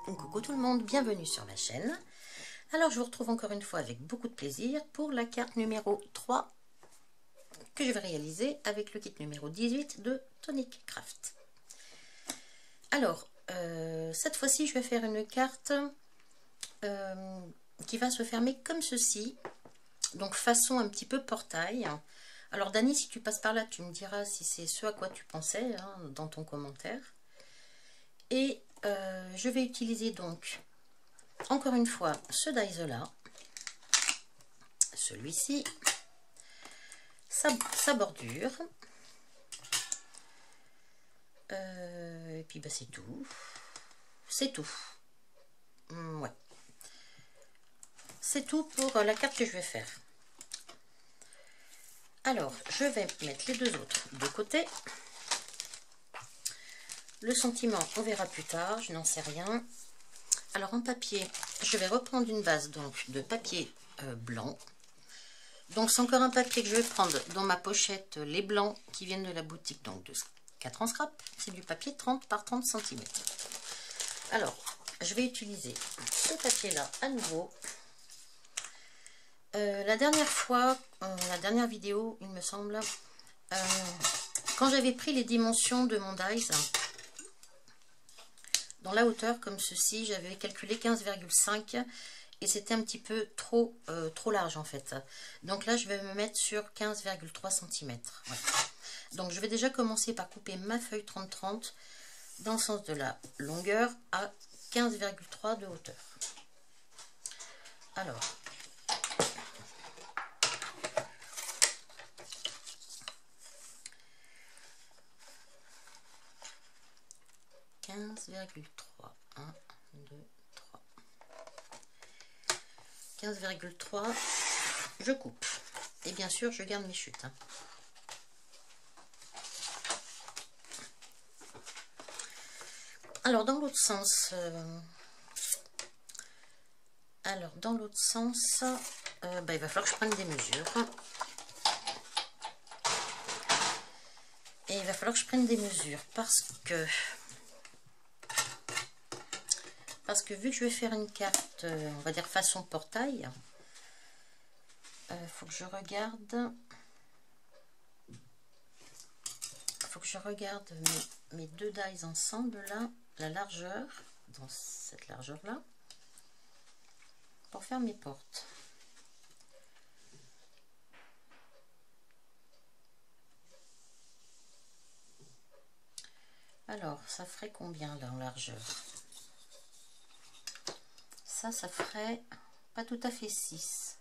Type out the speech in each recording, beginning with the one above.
Coucou tout le monde, bienvenue sur ma chaîne. Alors je vous retrouve encore une fois avec beaucoup de plaisir pour la carte numéro 3 que je vais réaliser avec le kit numéro 18 de Tonic Craft. Alors cette fois-ci je vais faire une carte qui va se fermer comme ceci, donc façon un petit peu portail. Alors Dani, si tu passes par là, tu me diras si c'est ce à quoi tu pensais hein, dans ton commentaire. Et je vais utiliser donc encore une fois ce dies là, celui-ci, sa bordure, et puis bah, c'est tout. Ouais, c'est tout pour la carte que je vais faire. Alors je vais mettre les deux autres de côté. Le sentiment on verra plus tard, je n'en sais rien. Alors en papier, je vais reprendre une base donc de papier blanc. Donc c'est encore un papier que je vais prendre dans ma pochette, les blancs qui viennent de la boutique donc de 4 en scrap. C'est du papier 30 par 30 cm. Alors je vais utiliser ce papier là à nouveau. La dernière fois, la dernière vidéo il me semble, quand j'avais pris les dimensions de mon dies, dans la hauteur comme ceci, j'avais calculé 15,5 et c'était un petit peu trop large en fait. Donc là je vais me mettre sur 15,3 cm. Ouais. Donc je vais déjà commencer par couper ma feuille 30-30 dans le sens de la longueur à 15,3 de hauteur. Alors $15,3, 1, 2, 3. 15,3, je coupe. Et bien sûr, je garde mes chutes. Alors, dans l'autre sens, bah, il va falloir que je prenne des mesures. Et il va falloir que je prenne des mesures parce que vu que je vais faire une carte, on va dire façon portail, faut que je regarde. Faut que je regarde mes deux dies ensemble là, la largeur, dans cette largeur là, pour faire mes portes. Alors, ça ferait combien là en largeur? Ça ferait pas tout à fait 6.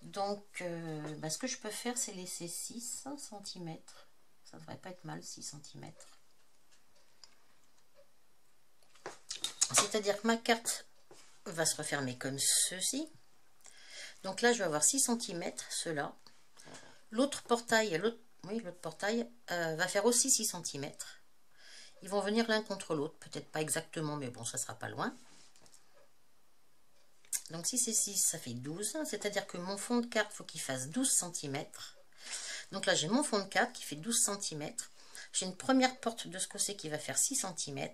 Donc, bah, ce que je peux faire, c'est laisser 6 cm. Ça devrait pas être mal, 6 cm. C'est-à-dire que ma carte va se refermer comme ceci. Donc là, je vais avoir 6 cm, cela. L'autre portail, l'autre portail va faire aussi 6 cm. Ils vont venir l'un contre l'autre, peut-être pas exactement, mais bon, ça sera pas loin. Donc si c'est 6, ça fait 12, c'est-à-dire que mon fond de carte, il faut qu'il fasse 12 cm. Donc là, j'ai mon fond de carte qui fait 12 cm. J'ai une première porte de ce côté qui va faire 6 cm.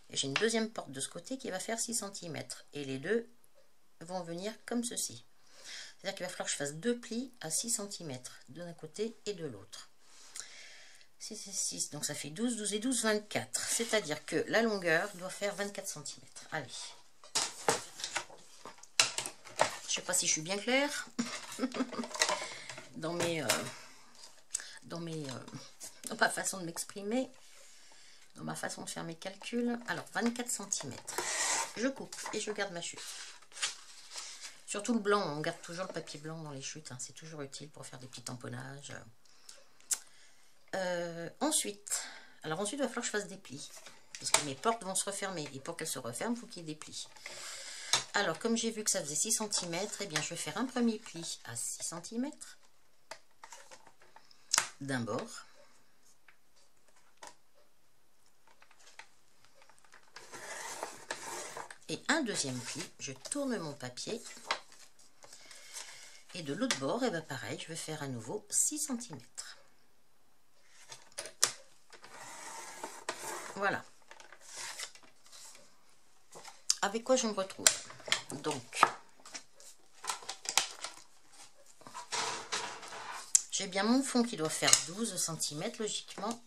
Et j'ai une deuxième porte de ce côté qui va faire 6 cm. Et les deux vont venir comme ceci. C'est-à-dire qu'il va falloir que je fasse deux plis à 6 cm d'un côté et de l'autre. 6 et 6, donc ça fait 12, 12 et 12, 24. C'est-à-dire que la longueur doit faire 24 cm. Allez. Je sais pas si je suis bien claire dans ma façon de m'exprimer, dans ma façon de faire mes calculs. Alors 24 cm, je coupe et je garde ma chute. Surtout le blanc, on garde toujours le papier blanc dans les chutes, hein, c'est toujours utile pour faire des petits tamponnages. Ensuite, il va falloir que je fasse des plis, puisque mes portes vont se refermer, et pour qu'elles se referment, il faut qu'il y ait des plis. Alors, comme j'ai vu que ça faisait 6 cm, eh bien, je vais faire un premier pli à 6 cm d'un bord. Et un deuxième pli, je tourne mon papier. Et de l'autre bord, et bien pareil, je vais faire à nouveau 6 cm. Voilà. avec quoi je me retrouve. Donc, j'ai bien mon fond qui doit faire 12 cm logiquement.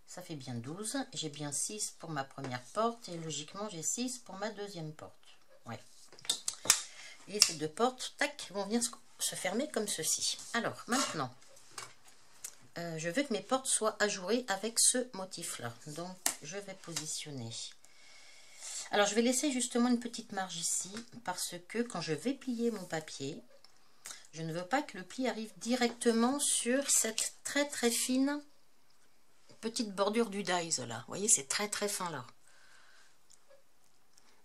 Ça fait bien 12. J'ai bien 6 pour ma première porte et logiquement j'ai 6 pour ma deuxième porte. Ouais. Et ces deux portes, tac, vont venir se fermer comme ceci. Alors maintenant, je veux que mes portes soient ajourées avec ce motif-là. Donc je vais positionner. Alors je vais laisser justement une petite marge ici parce que quand je vais plier mon papier, je ne veux pas que le pli arrive directement sur cette très très fine petite bordure du dies là. Vous voyez, c'est très très fin là.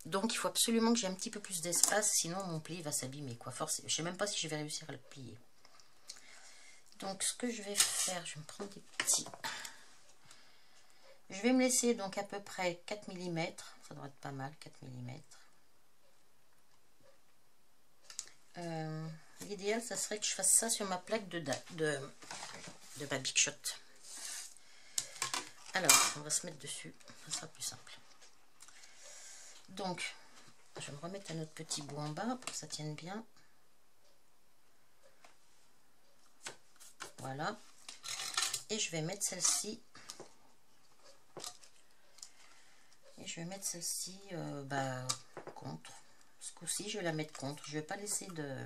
Donc il faut absolument que j'ai un petit peu plus d'espace, sinon mon pli va s'abîmer quoi. Forcément, je sais même pas si je vais réussir à le plier. Donc ce que je vais faire, je vais me prendre des petits. Je vais me laisser donc à peu près 4 mm. Ça devrait être pas mal, 4 mm. L'idéal, ça serait que je fasse ça sur ma plaque de ma Big Shot. Alors, on va se mettre dessus, ça sera plus simple. Donc, je vais me remettre à notre petit bout en bas pour que ça tienne bien. Voilà. Et je vais mettre celle-ci. Et je vais mettre celle-ci contre. Ce coup-ci, je vais la mettre contre. Je ne vais pas laisser de...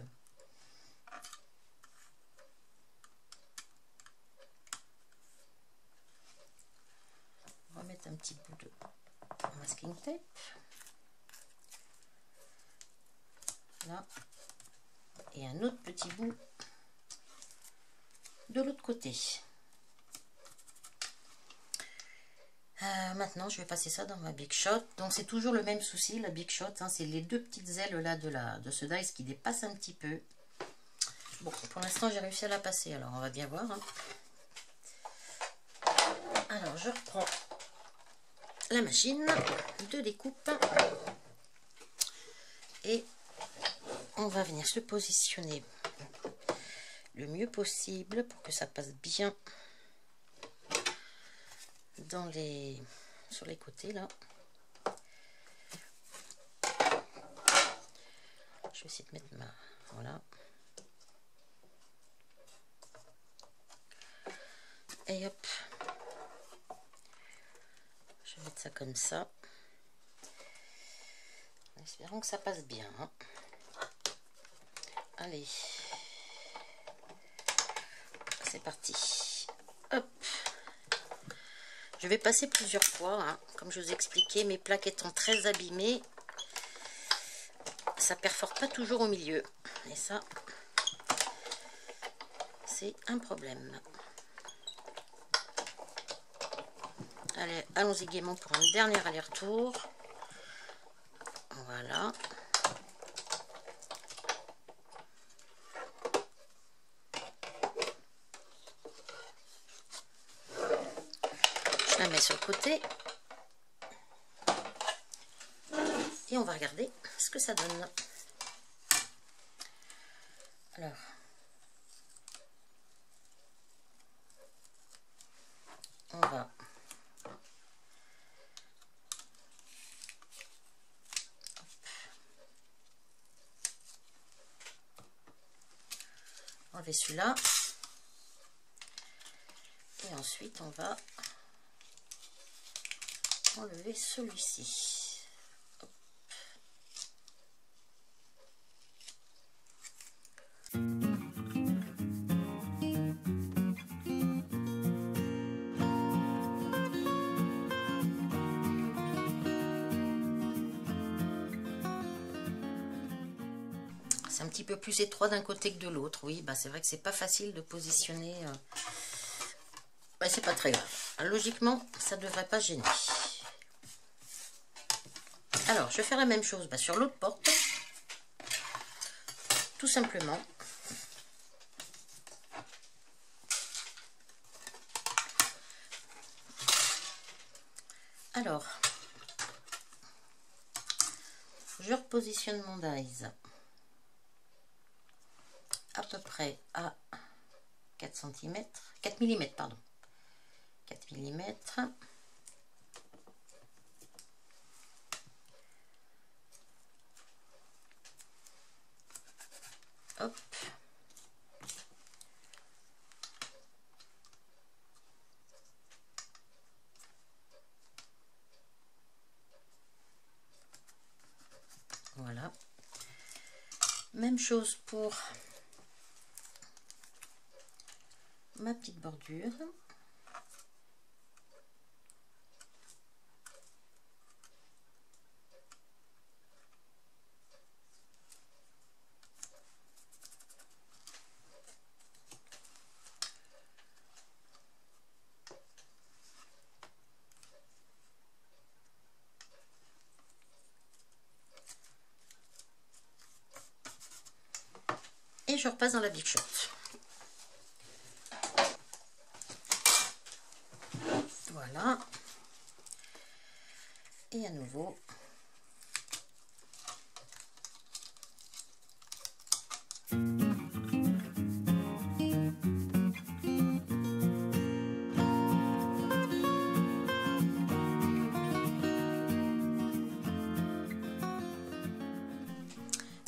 On va mettre un petit bout de masking tape. Là. Et un autre petit bout de l'autre côté. Maintenant, je vais passer ça dans ma Big Shot. Donc, c'est toujours le même souci, la Big Shot. Hein, c'est les deux petites ailes là de ce dies qui dépassent un petit peu. Bon, pour l'instant, j'ai réussi à la passer. Alors, on va bien voir. Hein. Alors, je reprends la machine de découpe. Et on va venir se positionner le mieux possible pour que ça passe bien sur les côtés là. Je vais essayer de mettre voilà. Et hop. Je vais mettre ça comme ça. En espérant que ça passe bien. Hein. Allez. C'est parti. Hop. Je vais passer plusieurs fois, hein. Comme je vous ai expliqué, mes plaques étant très abîmées, ça perfore pas toujours au milieu. Et ça, c'est un problème. Allez, allons-y gaiement pour un dernier aller-retour. Voilà. Je la mets sur le côté. Et on va regarder ce que ça donne. Alors, on va enlever celui-là. Et ensuite, on va enlever celui-ci. C'est un petit peu plus étroit d'un côté que de l'autre. Oui, bah c'est vrai que c'est pas facile de positionner. C'est pas très grave. Logiquement, ça devrait pas gêner. Alors, je vais faire la même chose sur l'autre porte. Tout simplement. Alors, je repositionne mon dies à peu près à 4 cm, 4 mm, pardon. 4 mm. Même chose pour ma petite bordure. Et je repasse dans la Big Shot. Voilà. Et à nouveau.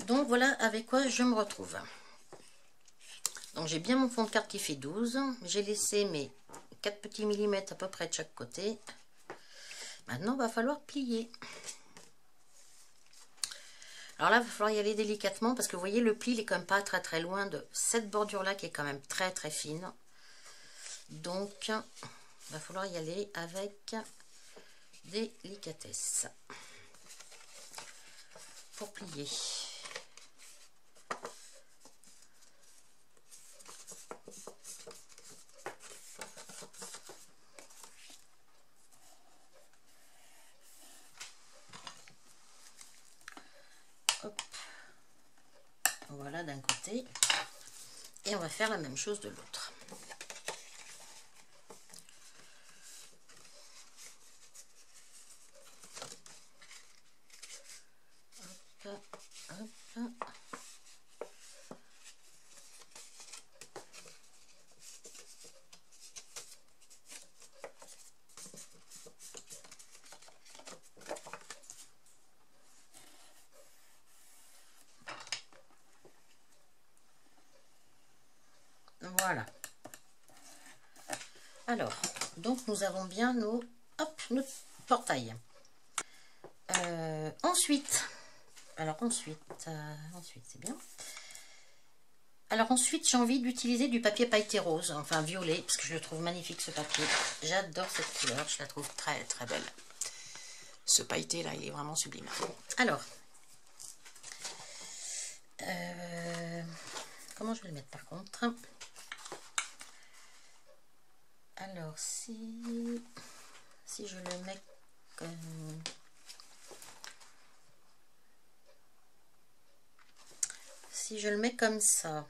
Donc voilà avec quoi je me retrouve. Donc j'ai bien mon fond de carte qui fait 12. J'ai laissé mes 4 petits millimètres à peu près de chaque côté. Maintenant, il va falloir plier. Alors là, il va falloir y aller délicatement parce que vous voyez, le pli, il est quand même pas très très loin de cette bordure-là qui est quand même très très fine. Donc, il va falloir y aller avec délicatesse pour plier. Hop. Voilà d'un côté. Et on va faire la même chose de l'autre. Hop, hop. Voilà. Alors, donc nous avons bien nos portails. Ensuite c'est bien. Alors ensuite, j'ai envie d'utiliser du papier pailleté rose, enfin violet, parce que je le trouve magnifique ce papier. J'adore cette couleur, je la trouve très très belle. Ce pailleté là, il est vraiment sublime. Alors, comment je vais le mettre par contre? Alors, si je le mets comme... Si je le mets comme ça,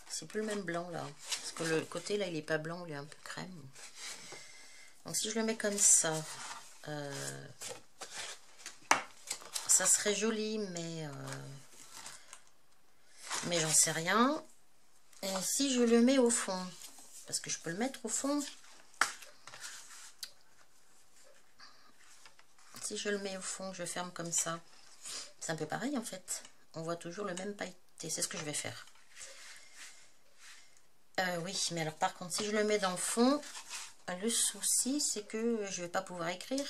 c'est plus le même blanc là. Parce que le côté là, il est pas blanc, il est un peu crème. Donc si je le mets comme ça, ça serait joli, mais j'en sais rien. Et si je le mets au fond, parce que je peux le mettre au fond. Si je le mets au fond, je ferme comme ça. C'est un peu pareil en fait. On voit toujours le même pailleté. C'est ce que je vais faire. Oui, mais alors par contre, si je le mets dans le fond, le souci, c'est que je vais pas pouvoir écrire.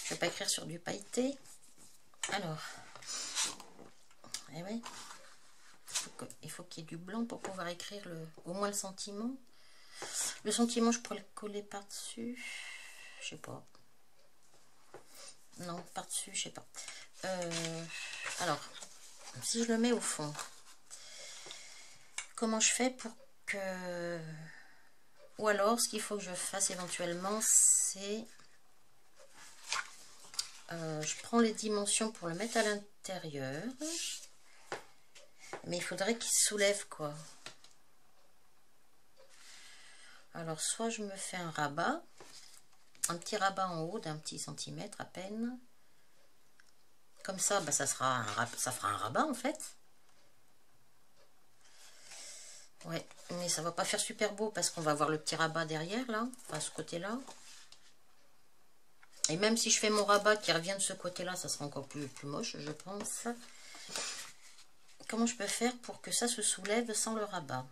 Je vais pas écrire sur du pailleté. Alors, eh oui, il faut qu'il y ait du blanc pour pouvoir écrire au moins le sentiment. Le sentiment, je pourrais le coller par-dessus. Je sais pas. Non, par-dessus, je sais pas. Alors, si je le mets au fond, comment je fais pour que... Ou alors, ce qu'il faut que je fasse éventuellement, c'est... je prends les dimensions pour le mettre à l'intérieur. Mais il faudrait qu'il soulève, quoi. Alors, soit je me fais un rabat. Un petit rabat en haut d'un petit centimètre à peine. Comme ça, bah, ça fera un rabat, en fait. Ouais, mais ça va pas faire super beau parce qu'on va avoir le petit rabat derrière, là. Enfin, ce côté-là. Et même si je fais mon rabat qui revient de ce côté-là, ça sera encore plus moche, je pense. Comment je peux faire pour que ça se soulève sans le rabat?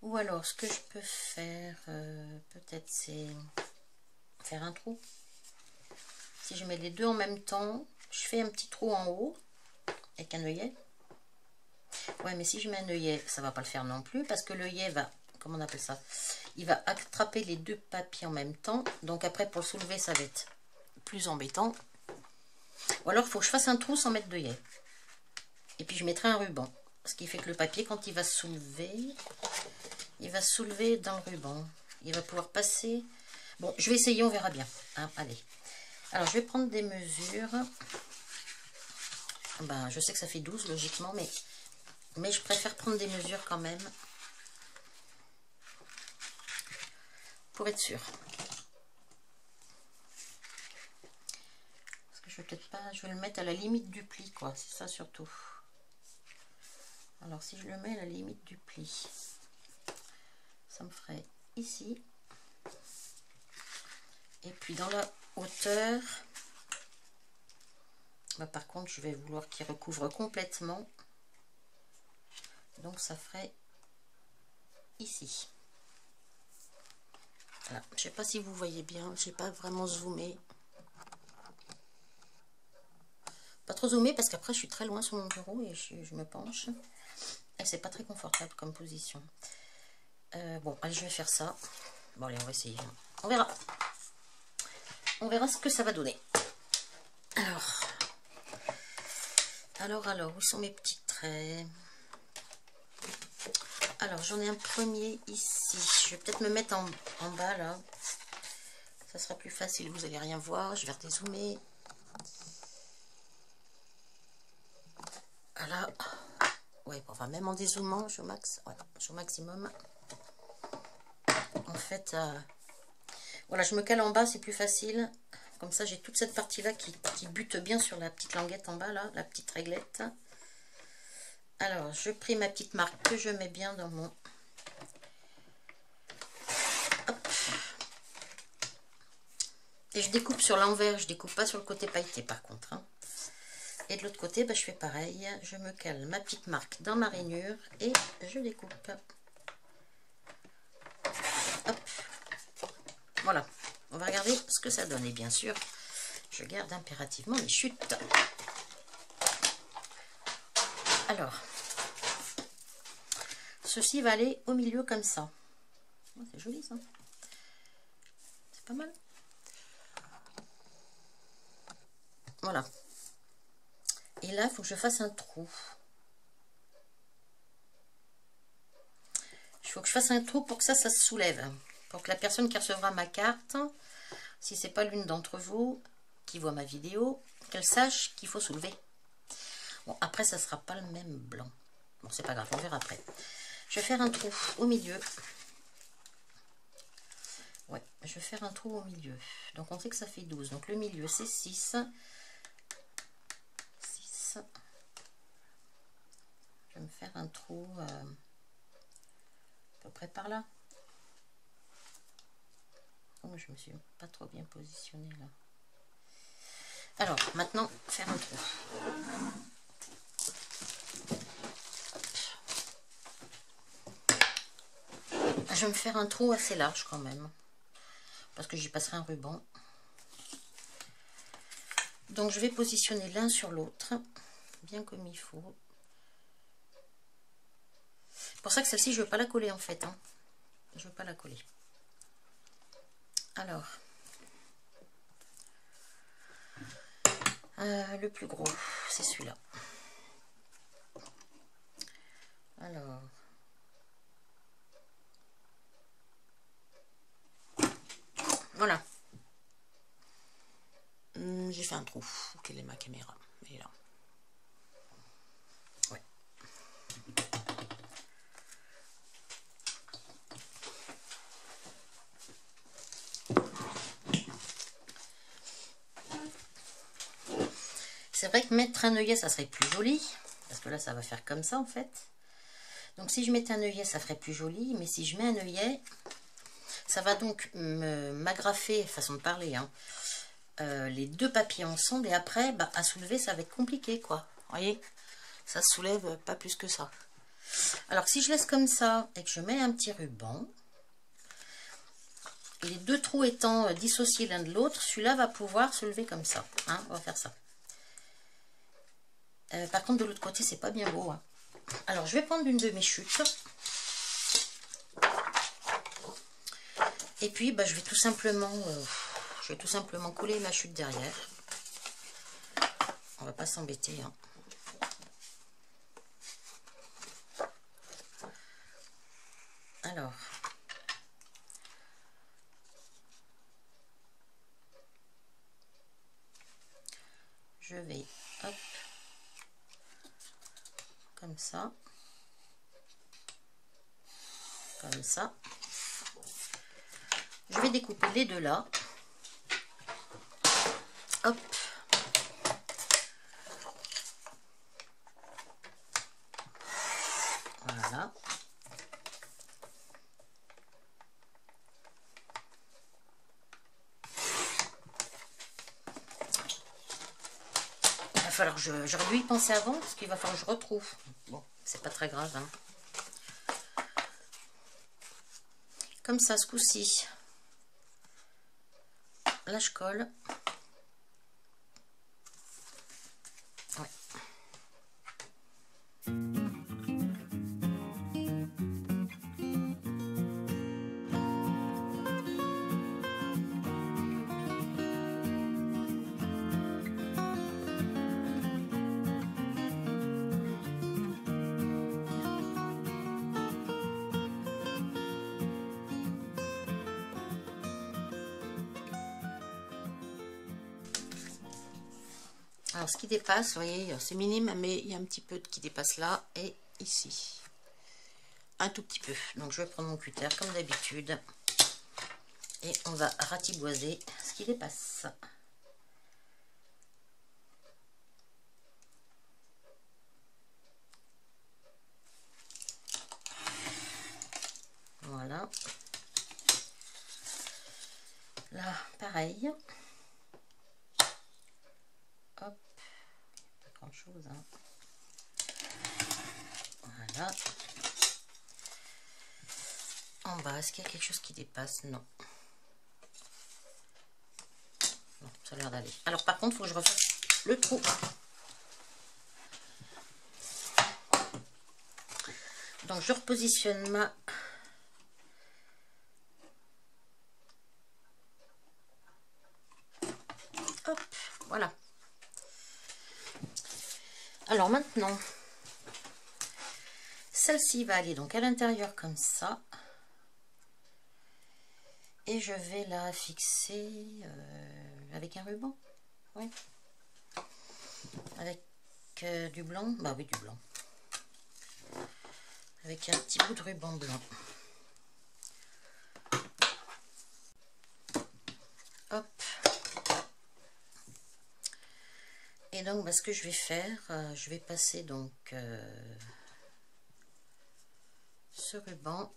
Ou alors, ce que je peux faire, peut-être, c'est faire un trou. si je mets les deux en même temps, je fais un petit trou en haut avec un œillet. Ouais, mais si je mets un œillet, ça va pas le faire non plus parce que l'œillet va, comment on appelle ça? Il va attraper les deux papiers en même temps. Donc après, pour le soulever, ça va être plus embêtant. Ou alors, il faut que je fasse un trou sans mettre d'œillet. Et puis, je mettrai un ruban. Ce qui fait que le papier, quand il va se soulever, il va se soulever dans le ruban. Il va pouvoir passer. Bon, je vais essayer, on verra bien. Hein, allez. Alors, je vais prendre des mesures. Ben, je sais que ça fait 12, logiquement, mais je préfère prendre des mesures quand même. Pour être sûr. Parce que je vais peut-être pas... Je vais le mettre à la limite du pli, quoi. C'est ça, surtout. Alors, si je le mets à la limite du pli, ça me ferait ici. Et puis, dans la hauteur... Bah, par contre, je vais vouloir qu'il recouvre complètement. Donc, ça ferait ici. Voilà. Je ne sais pas si vous voyez bien. Je n'ai pas vraiment zoomé. Pas trop zoomé parce qu'après, je suis très loin sur mon bureau et je me penche. Et c'est pas très confortable comme position. Bon, allez, je vais faire ça. Bon, allez, on va essayer. On verra. On verra ce que ça va donner. Alors, où sont mes petits traits? Alors, j'en ai un premier ici. Je vais peut-être me mettre en bas, là. Ça sera plus facile, vous n'allez rien voir. Je vais redézoomer. Voilà. Ouais, enfin, même en dézoomant, je suis au max. Ouais, je suis au maximum. En fait, voilà, je me cale en bas, c'est plus facile. Comme ça, j'ai toute cette partie-là qui bute bien sur la petite languette en bas, là, la petite réglette. Alors, je prie ma petite marque que je mets bien dans mon... Hop. Et je découpe sur l'envers, je découpe pas sur le côté pailleté par contre. Hein. Et de l'autre côté, bah, je fais pareil. Je me cale ma petite marque dans ma rainure et je découpe. Hop. Voilà. On va regarder ce que ça donne. Et bien sûr, je garde impérativement les chutes. Alors, ceci va aller au milieu comme ça. Oh, c'est joli ça. C'est pas mal. Voilà. Et là, il faut que je fasse un trou. Il faut que je fasse un trou pour que ça se soulève. Pour que la personne qui recevra ma carte, si c'est pas l'une d'entre vous qui voit ma vidéo, qu'elle sache qu'il faut soulever. Bon, après, ça sera pas le même blanc. Bon, c'est pas grave, on verra après. Je vais faire un trou au milieu. Ouais, je vais faire un trou au milieu. Donc, on sait que ça fait 12. Donc, le milieu, c'est 6. 6. Je vais me faire un trou à peu près par là. Oh, je me suis pas trop bien positionnée là. Alors, maintenant, faire un trou. Je vais me faire un trou assez large quand même. Parce que j'y passerai un ruban. Donc, je vais positionner l'un sur l'autre. Bien comme il faut. C'est pour ça que celle-ci, je ne veux pas la coller en fait. Hein. Je ne veux pas la coller. Alors. Le plus gros, c'est celui-là. Alors. Voilà. J'ai fait un trou. Quelle est ma caméra? Elle est là. Ouais. C'est vrai que mettre un œillet, ça serait plus joli. Parce que là, ça va faire comme ça, en fait. Donc, si je mettais un œillet, ça ferait plus joli. Mais si je mets un œillet, ça va donc m'agrafer, façon de parler, hein, les deux papiers ensemble. Et après, bah, à soulever, ça va être compliqué, quoi. Vous voyez, ça se soulève pas plus que ça. Alors, si je laisse comme ça et que je mets un petit ruban, les deux trous étant dissociés l'un de l'autre, celui-là va pouvoir se lever comme ça. Hein, on va faire ça. Par contre, de l'autre côté, c'est pas bien beau. Hein. Alors, je vais prendre une de mes chutes. Et puis, bah, je vais tout simplement coller ma chute derrière. On va pas s'embêter. Hein. Alors, je vais, hop, comme ça, comme ça. Je vais découper les deux là. Hop. Voilà. Il va falloir que j'aurais dû y penser avant, parce qu'il va falloir que je retrouve. Bon, c'est pas très grave. Hein. Comme ça, ce coup-ci. Là, je colle. Ouais. Alors, ce qui dépasse, vous voyez, c'est minime, mais il y a un petit peu qui dépasse là et ici. Un tout petit peu. Donc, je vais prendre mon cutter comme d'habitude. Et on va ratiboiser ce qui dépasse. Voilà. Là, pareil. Hop. Pas grand chose. Hein. Voilà. En bas, est-ce qu'il y a quelque chose qui dépasse? Non. Non, ça a l'air d'aller. Alors, par contre, il faut que je refasse le trou. Donc, je repositionne ma... Hop, voilà. Alors, maintenant, celle-ci va aller donc à l'intérieur comme ça. Et je vais la fixer avec un ruban. Oui. Avec du blanc. Bah oui, du blanc. Avec un petit bout de ruban blanc. Hop. Et donc, bah, ce que je vais faire, je vais passer donc ce ruban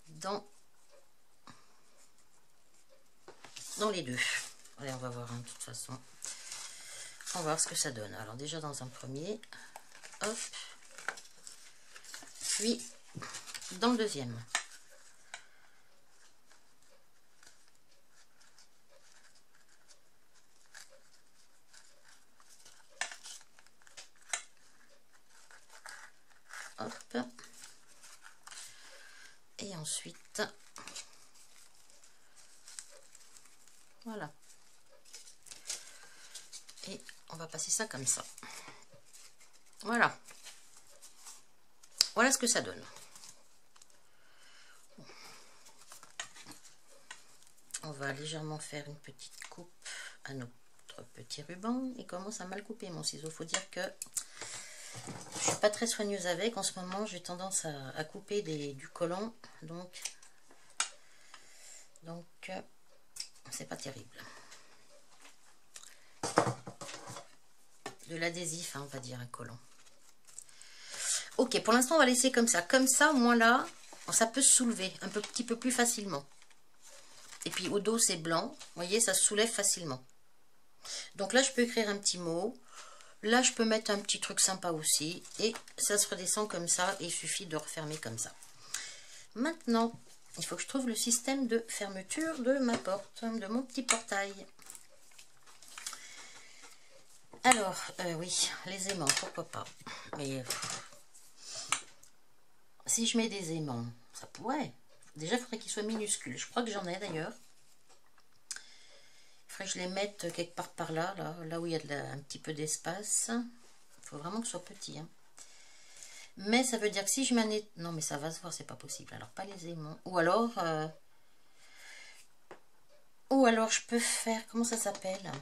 dans les deux. Allez, on va voir hein, de toute façon. On va voir ce que ça donne. Alors déjà dans un premier, hop, puis dans le deuxième. Hop. Et ensuite, voilà. Et on va passer ça comme ça. Voilà. Voilà ce que ça donne. On va légèrement faire une petite coupe à notre petit ruban. Il commence à mal couper mon ciseau. Faut dire que je suis pas très soigneuse avec. En ce moment, j'ai tendance à couper du collant. Donc c'est pas terrible. De l'adhésif, hein, on va dire, un collant. Ok, pour l'instant, on va laisser comme ça. Comme ça, au moins là, ça peut se soulever un petit peu plus facilement. Et puis au dos, c'est blanc. Vous voyez, ça se soulève facilement. Donc là, je peux écrire un petit mot. Là, je peux mettre un petit truc sympa aussi. Et ça se redescend comme ça. Et il suffit de refermer comme ça. Maintenant, il faut que je trouve le système de fermeture de ma porte, de mon petit portail. Alors, oui, les aimants, pourquoi pas. Mais si je mets des aimants, ça pourrait. Déjà, il faudrait qu'ils soient minuscules. Je crois que j'en ai d'ailleurs. Il faudrait que je les mette quelque part par là, là où il y a un petit peu d'espace. Il faut vraiment que ce soit petit. Hein. Mais ça veut dire que si je mets... Non, mais ça va se voir, c'est pas possible. Alors, pas les aimants. Ou alors je peux faire... Comment ça s'appelle?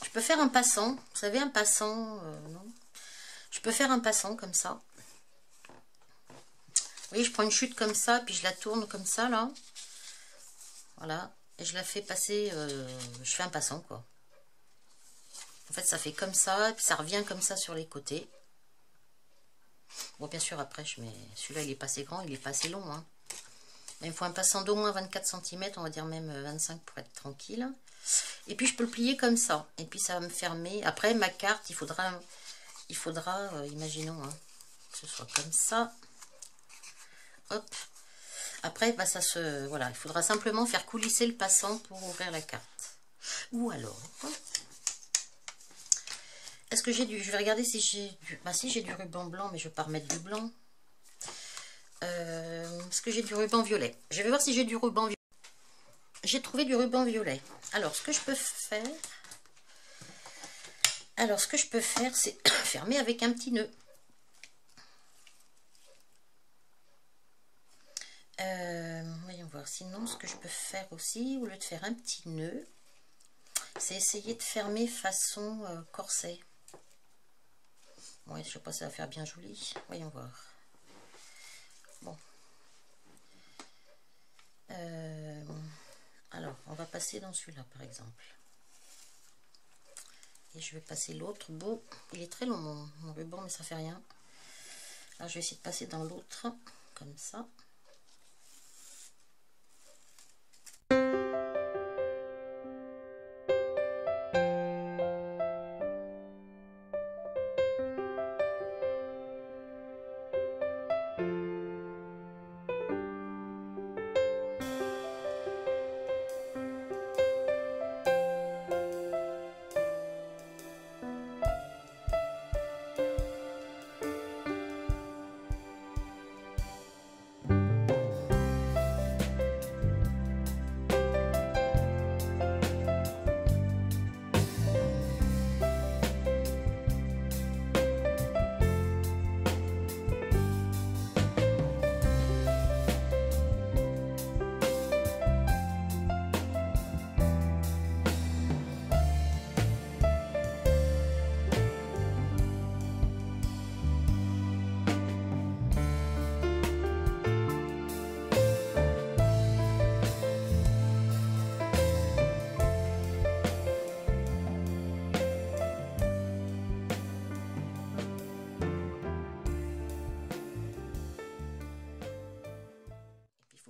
Je peux faire un passant. Vous savez, un passant... non. Je peux faire un passant comme ça. Vous voyez, je prends une chute comme ça, puis je la tourne comme ça, là. Voilà. Et je la fais passer... je fais un passant, quoi. En fait, ça fait comme ça, et puis ça revient comme ça sur les côtés. Bon, bien sûr, après, je mets... Celui-là, il est pas assez grand, il est pas assez long, hein. Mais il me faut un passant d'au moins 24 cm, on va dire même 25 pour être tranquille. Et puis, je peux le plier comme ça. Et puis, ça va me fermer. Après, ma carte, il faudra imaginons, hein, que ce soit comme ça. Hop. Après, bah, voilà, il faudra simplement faire coulisser le passant pour ouvrir la carte. Ou alors, est-ce que j'ai du... Je vais regarder si j'ai du... Bah si, j'ai du ruban blanc, mais je ne vais pas remettre du blanc. Est-ce que j'ai du ruban violet? Je vais voir si j'ai du ruban violet. J'ai trouvé du ruban violet. Alors, ce que je peux faire... c'est fermer avec un petit nœud. Voyons voir. Sinon, ce que je peux faire aussi, au lieu de faire un petit nœud, c'est essayer de fermer façon corset. Ouais, je sais pas si ça va faire bien joli. Voyons voir. Bon. Alors, on va passer dans celui-là, par exemple. Et je vais passer l'autre bout. Il est très long, mon ruban, mais ça fait rien. Alors, je vais essayer de passer dans l'autre, comme ça.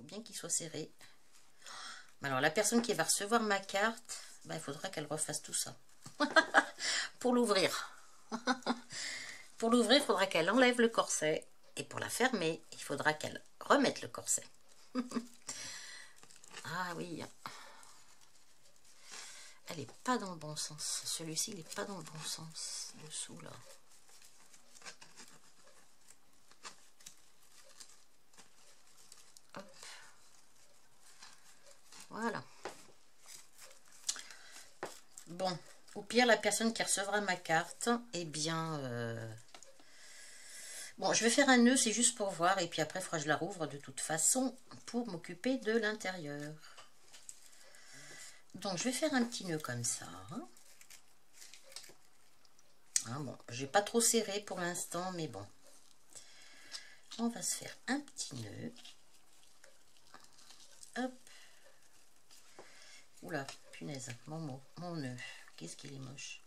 Bien qu'il soit serré. Alors la personne qui va recevoir ma carte, bah, il faudra qu'elle refasse tout ça pour l'ouvrir. Pour l'ouvrir, il faudra qu'elle enlève le corset, et pour la fermer, il faudra qu'elle remette le corset. Ah oui, elle est pas dans le bon sens. Celui-ci, il est pas dans le bon sens dessous là. Voilà. Bon, au pire, la personne qui recevra ma carte, eh bien... Bon, je vais faire un nœud, c'est juste pour voir. Et puis après, il faudra que je la rouvre de toute façon pour m'occuper de l'intérieur. Donc, je vais faire un petit nœud comme ça. Hein, bon, je vais pas trop serrer pour l'instant, mais bon. On va se faire un petit nœud. Hop. Oula, punaise, mon nœud. Qu'est-ce qu'il est moche.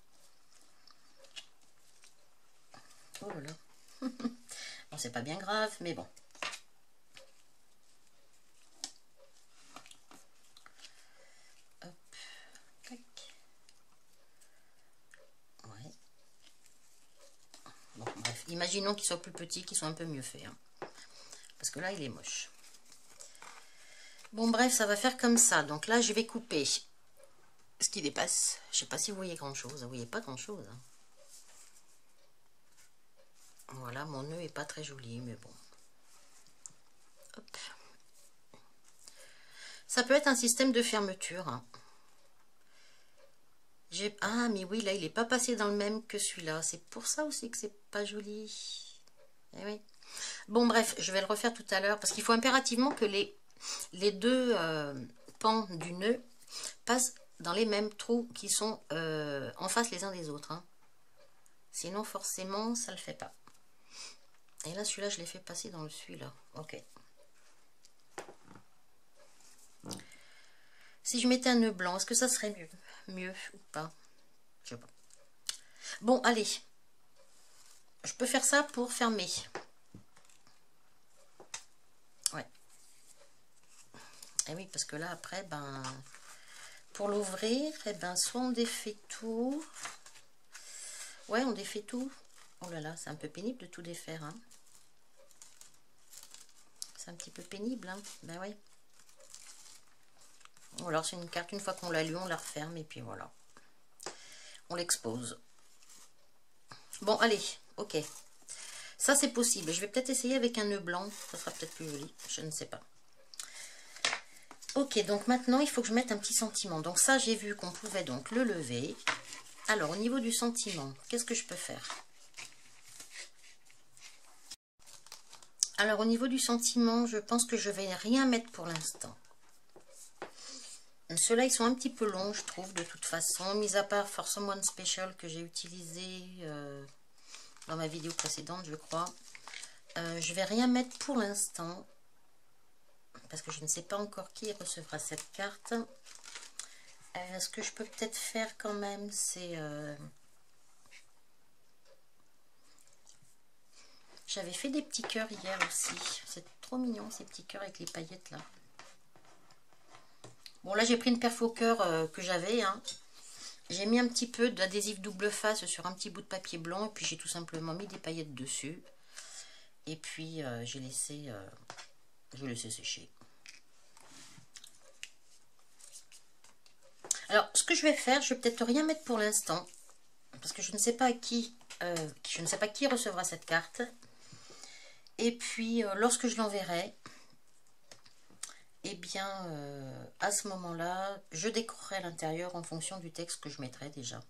Oh là là. Bon, c'est pas bien grave, mais bon. Hop. Tac. Ouais. Bon, bref. Imaginons qu'ils soient plus petits, qu'ils soient un peu mieux faits. Hein. Parce que là, il est moche. Bon, bref, ça va faire comme ça. Donc là, je vais couper ce qui dépasse. Je sais pas si vous voyez grand-chose. Vous voyez pas grand-chose. Hein. Voilà, mon nœud est pas très joli, mais bon. Hop. Ça peut être un système de fermeture. Hein. Ah, mais oui, là, il n'est pas passé dans le même que celui-là. C'est pour ça aussi que c'est pas joli. Eh oui. Bon, bref, je vais le refaire tout à l'heure. Parce qu'il faut impérativement que les deux pans du nœud passent dans les mêmes trous qui sont en face les uns des autres. Hein. Sinon, forcément, ça ne le fait pas. Et là, celui-là, je l'ai fait passer dans celui-là. Ok. Si je mettais un nœud blanc, est-ce que ça serait mieux ou pas? Je sais pas. Bon, allez. Je peux faire ça pour fermer. Ouais. Et oui, parce que là, après, ben, pour l'ouvrir, eh ben, soit on défait tout. Ouais, on défait tout. Oh là là, c'est un peu pénible de tout défaire. Hein. C'est un petit peu pénible. Hein. Ben oui. Ou alors c'est une carte, une fois qu'on l'a lu, on la referme et puis voilà. On l'expose. Bon, allez, ok. Ça, c'est possible. Je vais peut-être essayer avec un nœud blanc. Ça sera peut-être plus joli. Je ne sais pas. Ok, donc maintenant, il faut que je mette un petit sentiment. Donc ça, j'ai vu qu'on pouvait donc le lever. Alors, au niveau du sentiment, qu'est-ce que je peux faire? Alors, au niveau du sentiment, je pense que je vais rien mettre pour l'instant. Ceux-là, ils sont un petit peu longs, je trouve, de toute façon. Mis à part For Someone Special que j'ai utilisé dans ma vidéo précédente, je crois. Je vais rien mettre pour l'instant. Parce que je ne sais pas encore qui recevra cette carte. Ce que je peux peut-être faire quand même, c'est... J'avais fait des petits cœurs hier aussi. C'est trop mignon, ces petits cœurs avec les paillettes, là. Bon, là, j'ai pris une perfo cœur que j'avais. Hein. J'ai mis un petit peu d'adhésif double face sur un petit bout de papier blanc. Et puis, j'ai tout simplement mis des paillettes dessus. Et puis, j'ai laissé sécher. Alors, ce que je vais faire, je vais peut-être rien mettre pour l'instant. Parce que je ne sais pas qui recevra cette carte. Et puis, lorsque je l'enverrai, eh bien, à ce moment-là, je décorerai l'intérieur en fonction du texte que je mettrai déjà.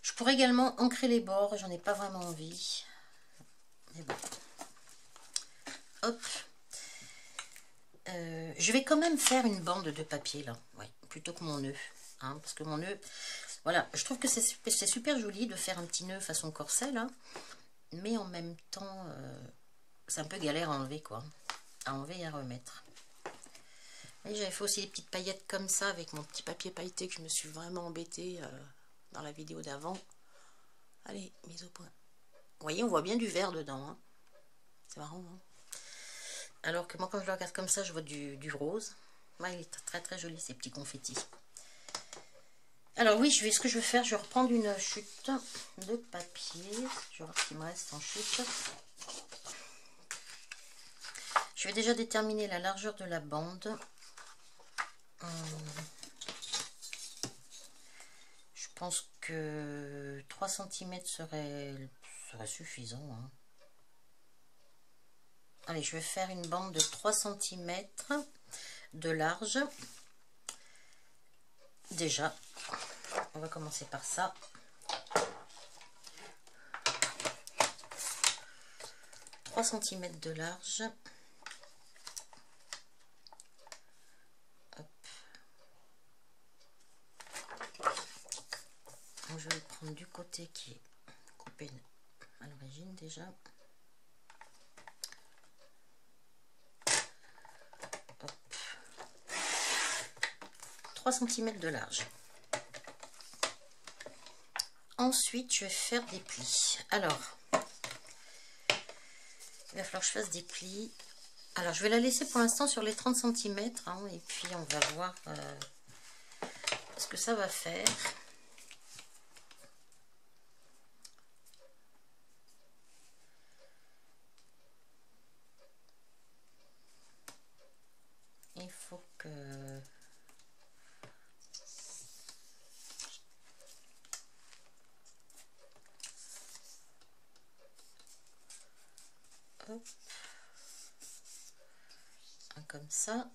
Je pourrais également ancrer les bords, j'en ai pas vraiment envie. Mais bon. Hop. Je vais quand même faire une bande de papier là, ouais, plutôt que mon nœud. Hein, parce que mon nœud, voilà, je trouve que c'est super joli de faire un petit nœud façon corset là. Mais en même temps, c'est un peu galère à enlever quoi. À enlever et à remettre. Et j'avais fait aussi des petites paillettes comme ça avec mon petit papier pailleté que je me suis vraiment embêtée dans la vidéo d'avant. Allez, mise au point. Vous voyez, on voit bien du vert dedans. Hein. C'est marrant, hein. Alors que moi, quand je le regarde comme ça, je vois du rose. Ouais, il est très très joli, ces petits confettis. Alors oui, ce que je vais faire, je vais reprendre une chute de papier. Je vais voir ce qu'il me reste en chute. Je vais déjà déterminer la largeur de la bande. Je pense que 3 cm serait suffisant. Hein. Allez, je vais faire une bande de 3 cm de large. Déjà, on va commencer par ça. « 3 cm de large. Hop. Donc, je vais le prendre du côté qui est coupé à l'origine déjà. Hop. 3 cm de large. Ensuite, je vais faire des plis. Alors, il va falloir que je fasse des plis. Alors, je vais la laisser pour l'instant sur les 30 cm. Hein, et puis, on va voir ce que ça va faire. hop, un comme ça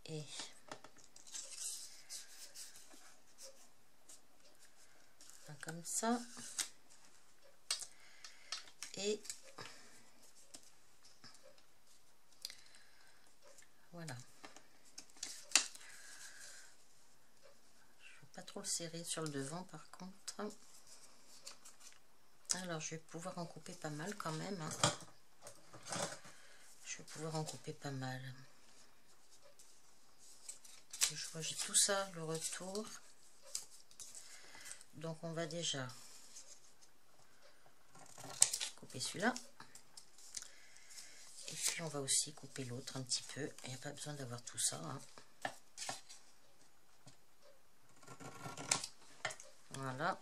et un comme ça et voilà. Je ne vais pas trop le serrer sur le devant par contre. Alors je vais pouvoir en couper pas mal quand même, hein. Je vais pouvoir en couper pas mal. Je vois j'ai tout ça le retour. Donc on va déjà couper celui-là. Et puis on va aussi couper l'autre un petit peu. Il n'y a pas besoin d'avoir tout ça, hein. Voilà.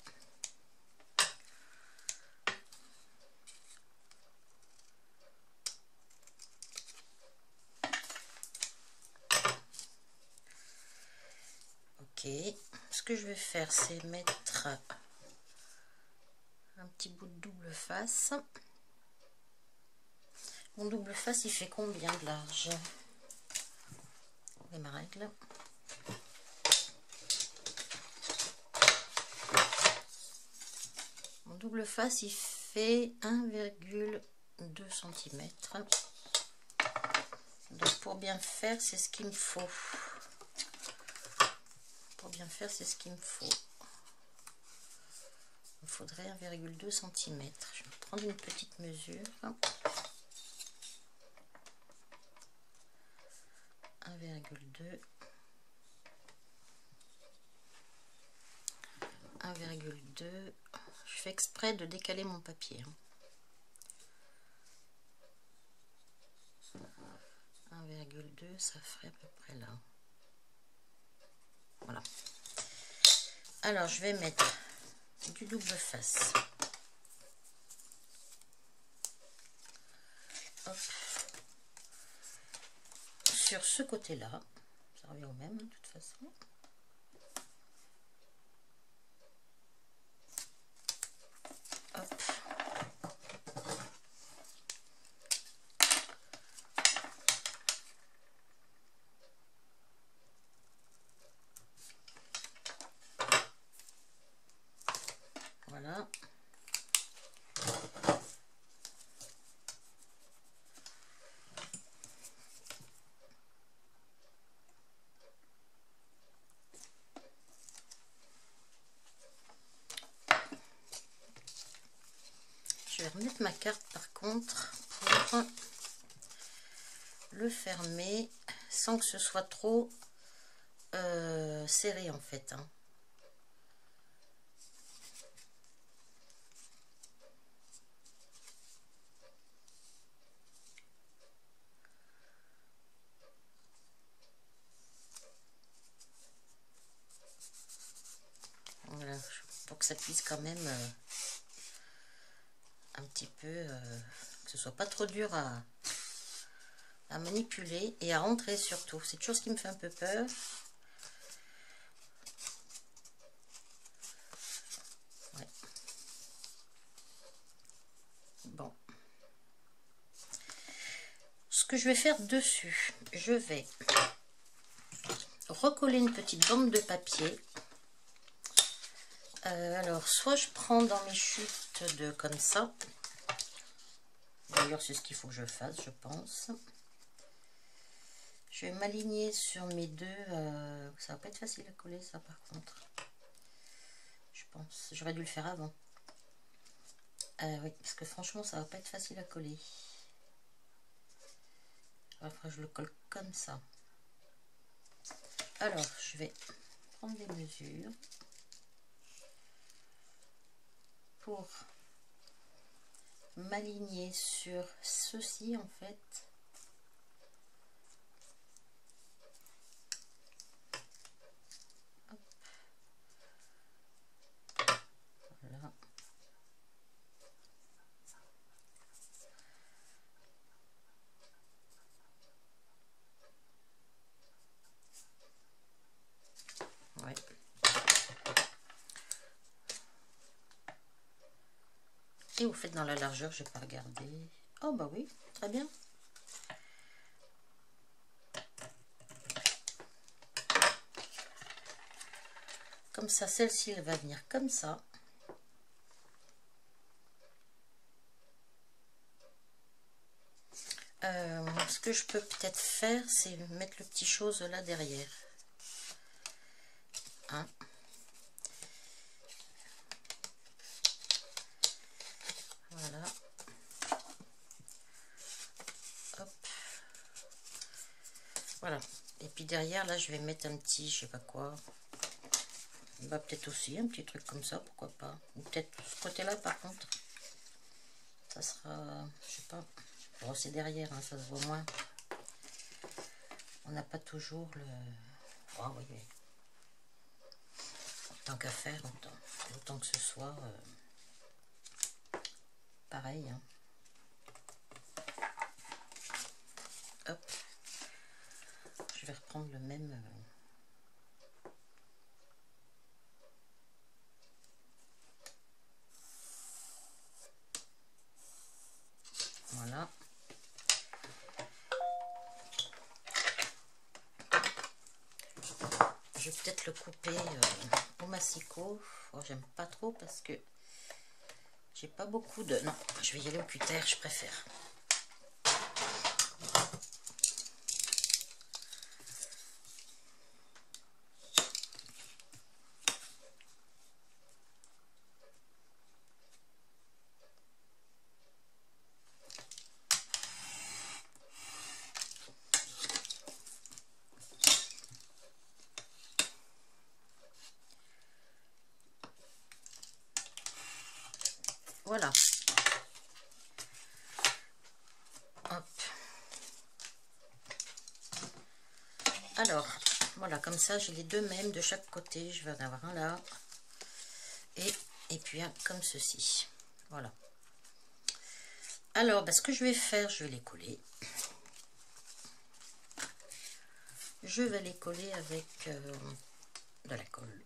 Ok. Ce que je vais faire, c'est mettre un petit bout de double face. Mon double face, il fait combien de large? Et ma règle. Mon double face, il fait 1,2 cm. Donc pour bien faire, c'est ce qu'il me faut. Pour bien faire, c'est ce qu'il me faut. Il me faudrait 1,2 cm. Je vais prendre une petite mesure. 1,2. 1,2. Je fais exprès de décaler mon papier. 1,2, ça ferait à peu près là. Voilà. Alors, je vais mettre du double face. Hop. Sur ce côté-là. Ça revient au même, hein, de toute façon. Hop. Voilà. Je vais remettre ma carte par contre pour le fermer sans que ce soit trop serré en fait, hein. Voilà, pour que ça puisse quand même un petit peu, que ce soit pas trop dur à manipuler et à rentrer surtout. C'est toujours ce qui me fait un peu peur. Ouais. Bon. Ce que je vais faire dessus, je vais recoller une petite bande de papier. Alors, soit je prends dans mes chutes de comme ça. D'ailleurs, c'est ce qu'il faut que je fasse, je pense. Je vais m'aligner sur mes deux. Ça va pas être facile à coller, ça, par contre. Je pense. J'aurais dû le faire avant. Oui, parce que franchement, ça va pas être facile à coller. Après, je le colle comme ça. Alors, je vais prendre des mesures pour m'aligner sur ceci en fait. Hop. Voilà. Et vous faites dans la largeur, je n'ai pas regardé. Oh bah oui, très bien. Comme ça, celle-ci, elle va venir comme ça. Ce que je peux peut-être faire, c'est mettre le petit chose là derrière. Hein? Voilà. Hop. Voilà. Et puis derrière, là, je vais mettre un petit, je sais pas quoi. Bah, peut-être aussi un petit truc comme ça, pourquoi pas. Ou peut-être ce côté-là, par contre. Ça sera, je sais pas. Bon, c'est derrière, hein, ça se voit moins. On n'a pas toujours le... Oh, oui, oui. Tant qu'à faire, autant que ce soit pareil. Hein. Hop. Je vais reprendre le même... Voilà. Je vais peut-être le couper au massicot. Oh, j'aime pas trop parce que j'ai pas beaucoup de... Non, je vais y aller au cutter, je préfère. Voilà. Hop. Alors, voilà, comme ça, j'ai les deux mêmes de chaque côté. Je vais en avoir un là. Et puis un comme ceci. Voilà. Alors, bah, ce que je vais faire, je vais les coller. Je vais les coller avec de la colle.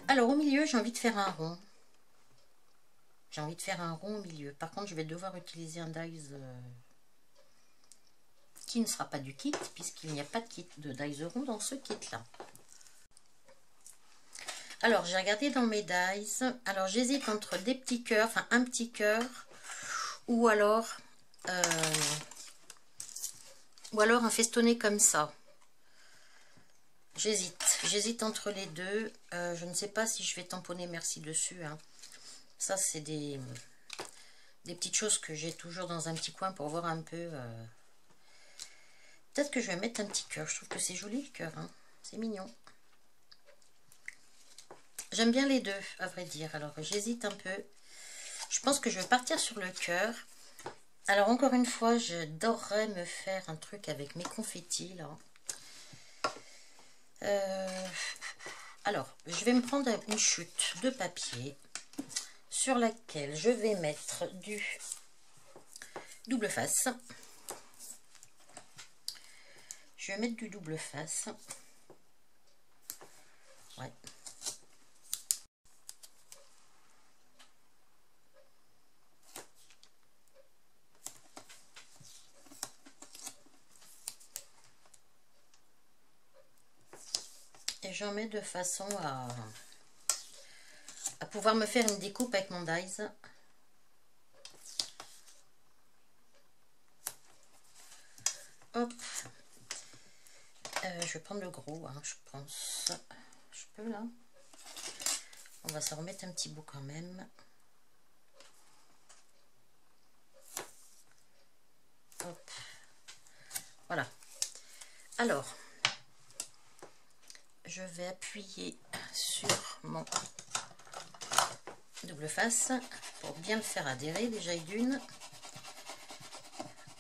Alors, au milieu, j'ai envie de faire un rond. J'ai envie de faire un rond au milieu. Par contre, je vais devoir utiliser un dies qui ne sera pas du kit, puisqu'il n'y a pas de kit de dies rond dans ce kit-là. Alors, j'ai regardé dans mes dies. Alors, j'hésite entre des petits cœurs, enfin un petit cœur, ou alors un festonné comme ça. J'hésite entre les deux. Je ne sais pas si je vais tamponner merci dessus. Hein. Ça, c'est des petites choses que j'ai toujours dans un petit coin pour voir un peu. Peut-être que je vais mettre un petit cœur. Je trouve que c'est joli le cœur. Hein. C'est mignon. J'aime bien les deux, à vrai dire. Alors, j'hésite un peu. Je pense que je vais partir sur le cœur. Alors, encore une fois, j'adorerais me faire un truc avec mes confettis, là. Alors, je vais me prendre une chute de papier sur laquelle je vais mettre du double face. Je vais mettre du double face. Ouais. Et j'en mets de façon à pouvoir me faire une découpe avec mon dies. Hop. Je vais prendre le gros, hein, je pense. Je peux là. On va s'en remettre un petit bout quand même. Hop. Voilà. Alors, je vais appuyer sur mon double face pour bien le faire adhérer déjà d'une.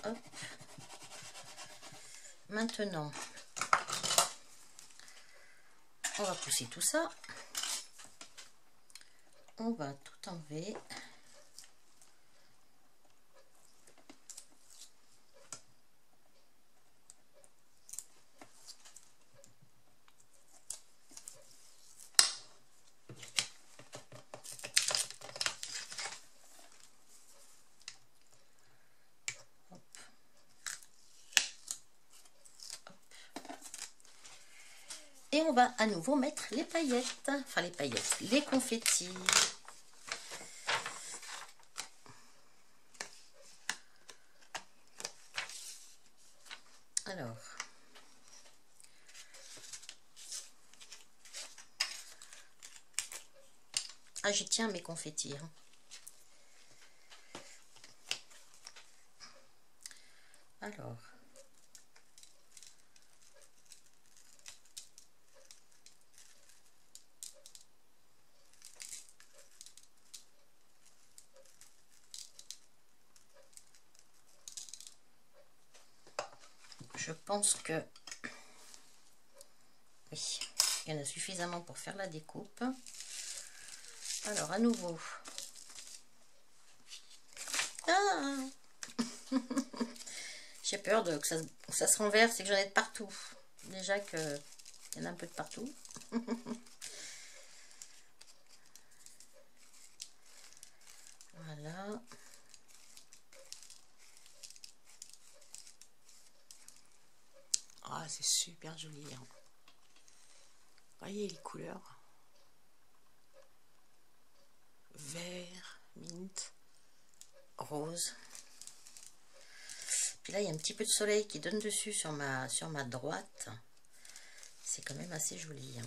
Hop. maintenant, on va pousser tout ça. On va tout enlever. Et on va à nouveau mettre les paillettes, enfin les paillettes, les confettis. Alors, ah j'y tiens mes confettis. Hein. Alors. Je pense que oui, il y en a suffisamment pour faire la découpe. Alors à nouveau. Ah j'ai peur que ça se renverse et que j'en ai de partout. Déjà qu'il y en a un peu de partout. Voilà. Ah, c'est super joli. Hein. Voyez les couleurs. Vert, mint, rose. Puis là, il y a un petit peu de soleil qui donne dessus sur ma droite. C'est quand même assez joli. Hein.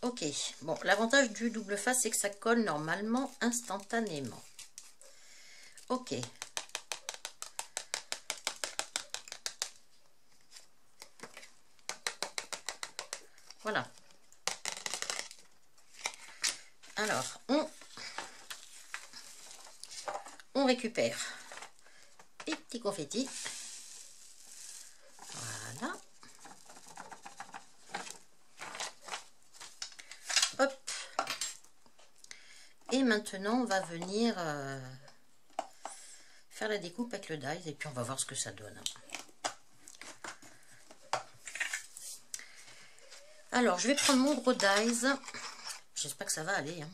Ok. Bon, l'avantage du double face, c'est que ça colle normalement instantanément. Ok. Voilà. Alors, on récupère les petits confettis. Voilà. Hop. Et maintenant, on va venir faire la découpe avec le dies et puis on va voir ce que ça donne. Alors, je vais prendre mon gros dies. J'espère que ça va aller. Hein.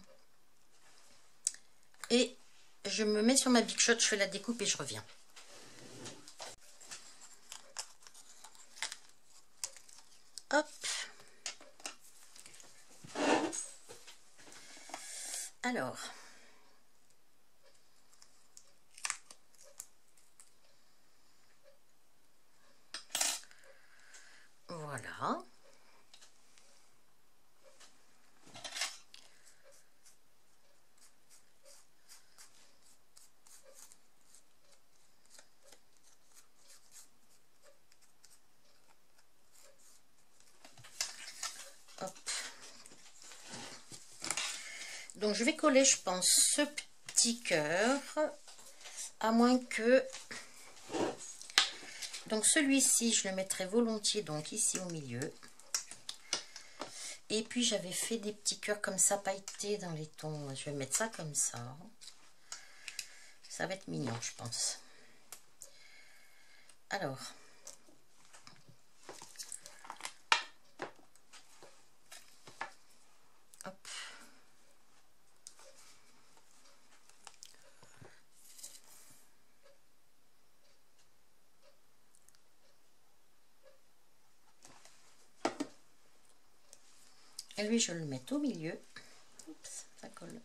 Et je me mets sur ma Big Shot, je fais la découpe et je reviens. Hop. Alors. Voilà. Donc je vais coller, je pense, ce petit cœur, à moins que... Donc celui-ci, je le mettrai volontiers donc ici au milieu. Et puis j'avais fait des petits cœurs comme ça, pailletés dans les tons. Je vais mettre ça comme ça. Ça va être mignon, je pense. Alors... Hop. Et lui, je le mets au milieu. Oups, ça colle.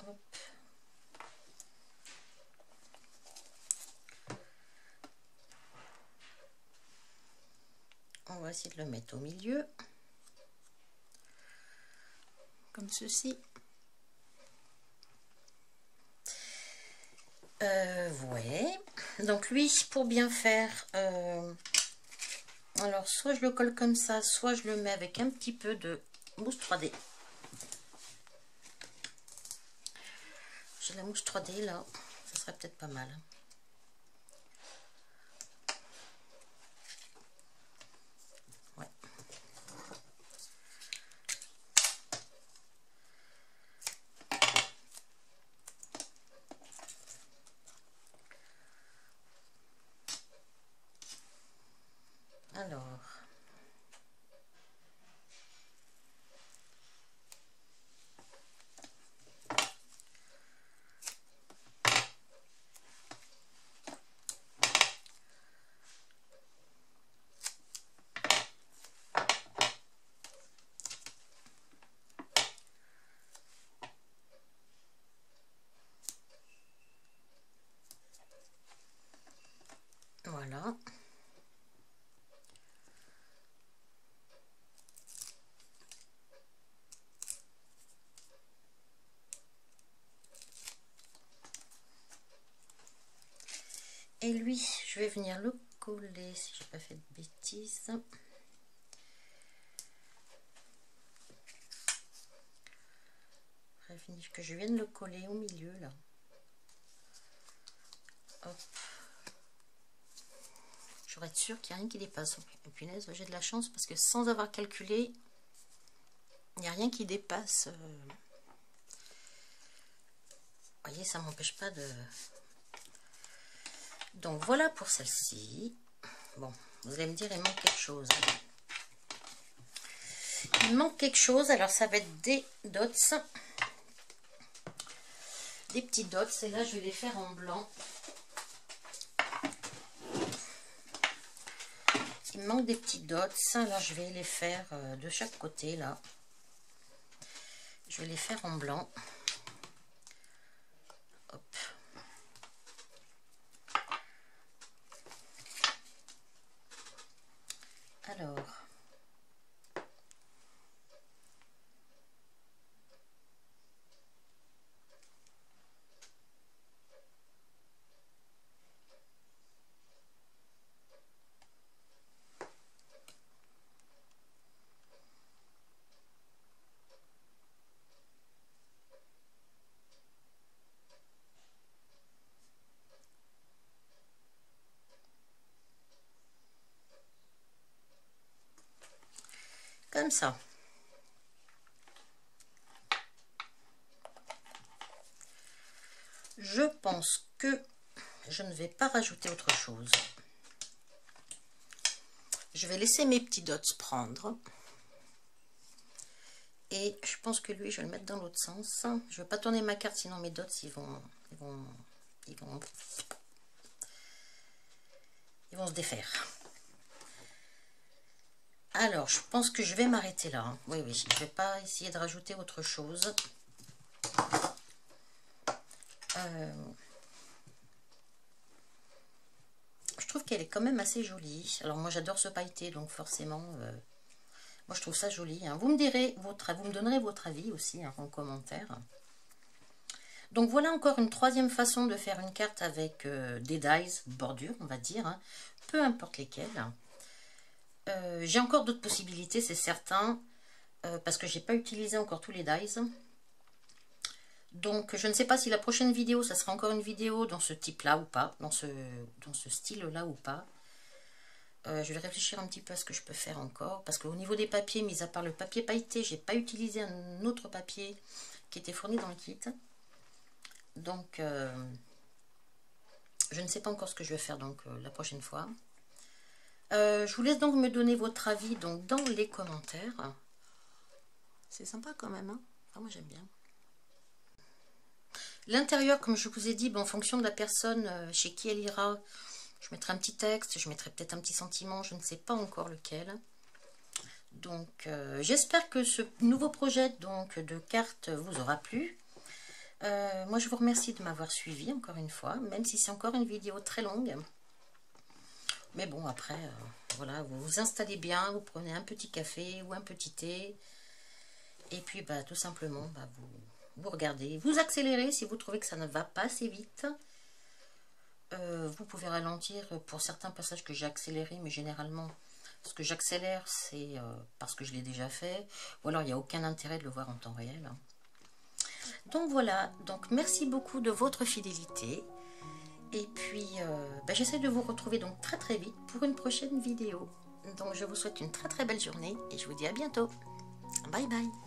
Hop. On va essayer de le mettre au milieu. Comme ceci. Ouais. Donc lui, pour bien faire... alors, soit je le colle comme ça, soit je le mets avec un petit peu de mousse 3D. J'ai la mousse 3D là, ça serait peut-être pas mal. Ouais. Alors. Voilà. Et lui, je vais venir le coller si j'ai pas fait de bêtises. Que je vienne le coller au milieu là. Hop. Je vais être sûre qu'il n'y a rien qui dépasse. Et punaise, j'ai de la chance parce que sans avoir calculé, il n'y a rien qui dépasse. Vous voyez, ça m'empêche pas de... Donc voilà pour celle-ci. Bon, vous allez me dire, il manque quelque chose. Il manque quelque chose, alors ça va être des dots. Des petits dots, et là je vais les faire en blanc. Il me manque des petits dots, là je vais les faire de chaque côté là. Je vais les faire en blanc. Hop. Alors. Comme ça. Je pense que je ne vais pas rajouter autre chose. Je vais laisser mes petits dots prendre. Et je pense que lui, je vais le mettre dans l'autre sens. Je ne vais pas tourner ma carte, sinon mes dots, ils vont se défaire. Alors, je pense que je vais m'arrêter là. Hein. Oui, je ne vais pas essayer de rajouter autre chose. Je trouve qu'elle est quand même assez jolie. Alors, moi, j'adore ce pailleté, donc forcément, moi, je trouve ça joli. Hein. Vous me direz vous me donnerez votre avis aussi hein, en commentaire. Donc, voilà encore une troisième façon de faire une carte avec des dies, bordure, on va dire. Hein. Peu importe lesquelles. J'ai encore d'autres possibilités, c'est certain, parce que j'ai pas utilisé encore tous les dies. Donc, je ne sais pas si la prochaine vidéo, ça sera encore une vidéo dans ce type-là ou pas, dans ce style-là ou pas. Je vais réfléchir un petit peu à ce que je peux faire encore, parce qu'au niveau des papiers, mis à part le papier pailleté, j'ai pas utilisé un autre papier qui était fourni dans le kit. Donc, je ne sais pas encore ce que je vais faire donc la prochaine fois. Je vous laisse donc me donner votre avis donc, dans les commentaires. C'est sympa quand même, hein? Ah, moi j'aime bien. L'intérieur, comme je vous ai dit, en fonction de la personne chez qui elle ira, je mettrai un petit texte, je mettrai peut-être un petit sentiment, je ne sais pas encore lequel. Donc, j'espère que ce nouveau projet donc, de cartes vous aura plu. Moi, je vous remercie de m'avoir suivi encore une fois, même si c'est encore une vidéo très longue. Mais bon, après, voilà, vous vous installez bien, vous prenez un petit café ou un petit thé. Et puis, tout simplement, vous regardez, vous accélérez si vous trouvez que ça ne va pas assez vite. Vous pouvez ralentir pour certains passages que j'ai accélérés, mais généralement, ce que j'accélère, c'est parce que je l'ai déjà fait. Ou alors, il n'y a aucun intérêt de le voir en temps réel. Donc voilà, donc merci beaucoup de votre fidélité. Et puis, j'essaie de vous retrouver donc très très vite pour une prochaine vidéo. Donc je vous souhaite une très très belle journée et je vous dis à bientôt. Bye bye.